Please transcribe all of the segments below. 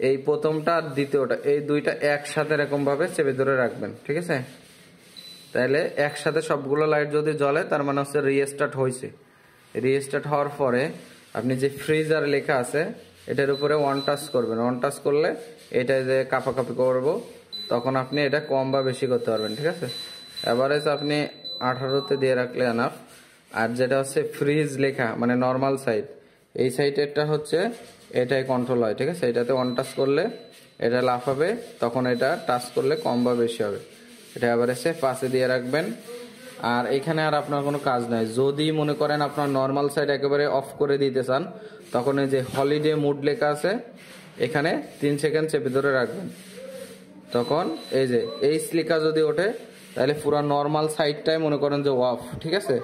এই প্রথমটা আর দ্বিতীয়টা এই দুইটা একসাথে এরকম ভাবে চেপে ধরে রাখবেন, ঠিক আছে? তাহলে একসাথে সবগুলো লাইট যদি জ্বলে তার মানে হচ্ছে রিস্টার্ট হয়েছে। রিস্টার্ট হওয়ার পরে আপনি যে ফ্রিজার লেখা আছে এটার উপরে ওয়ান টাচ করবেন। ওয়ান টাচ করলে এটা যে কাঁপাকাঁপি করবো তখন আপনি এটা কম বা বেশি করতে পারবেন, ঠিক আছে? এভারেজ আপনি 18তে দিয়ে রাখলে এনাফ। আর যেটা হচ্ছে ফ্রিজ লেখা মানে নর্মাল সাইড, এই সাইডেরটা হচ্ছে এটাই কন্ট্রোল হয়, ঠিক আছে? এটাতে ওয়ান টাচ করলে এটা লাফাবে, তখন এটা টাচ করলে কম বা বেশি হবে। এটা এভারেজে 5-এ দিয়ে রাখবেন। আর এখানে আর আপনার কোনো কাজ নাই। যদি মনে করেন আপনার নর্মাল সাইড একেবারে অফ করে দিতে চান তখন এই যে হলিডে মুড লেখা আছে এখানে 3 সেকেন্ড চেপে ধরে রাখবেন। তখন এই যে এই স্লিকা যদি ওঠে তাহলে পুরো নর্মাল সাইডটাই মনে করেন যে অফ, ঠিক আছে?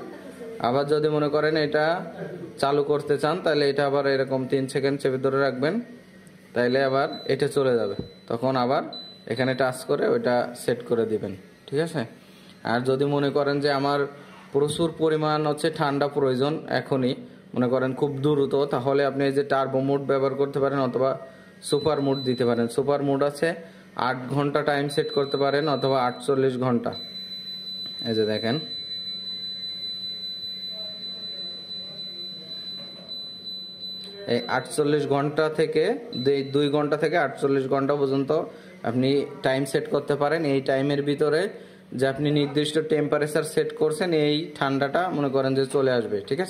আবার যদি মনে করেন এটা চালু করতে চান তাহলে এটা আবার এরকম 3 সেকেন্ড চেপে ধরে রাখবেন, তাইলে আবার এটা চলে যাবে। তখন আবার এখানে টাচ করে ওইটা সেট করে দিবেন, ঠিক আছে? আর যদি মনে করেন যে আমার প্রচুর পরিমাণ হচ্ছে ঠান্ডা প্রয়োজন এখনই, মনে করেন খুব দ্রুত, তাহলে আপনি এই যে টার্বো মোড ব্যবহার করতে পারেন অথবা সুপার মোড দিতে পারেন। সুপার মোড আছে 8 ঘন্টা টাইম সেট করতে পারেন অথবা 48 ঘন্টা। এই যে দেখেন এই 48 ঘন্টা থেকে 2 ঘন্টা থেকে 48 ঘন্টা পর্যন্ত আপনি টাইম সেট করতে পারেন। এই টাইমের ভিতরে যে আপনি নির্দিষ্ট টেম্পারেচার সেট করছেন এই ঠান্ডাটা মনে করেন যে চলে আসবে, ঠিক আছে?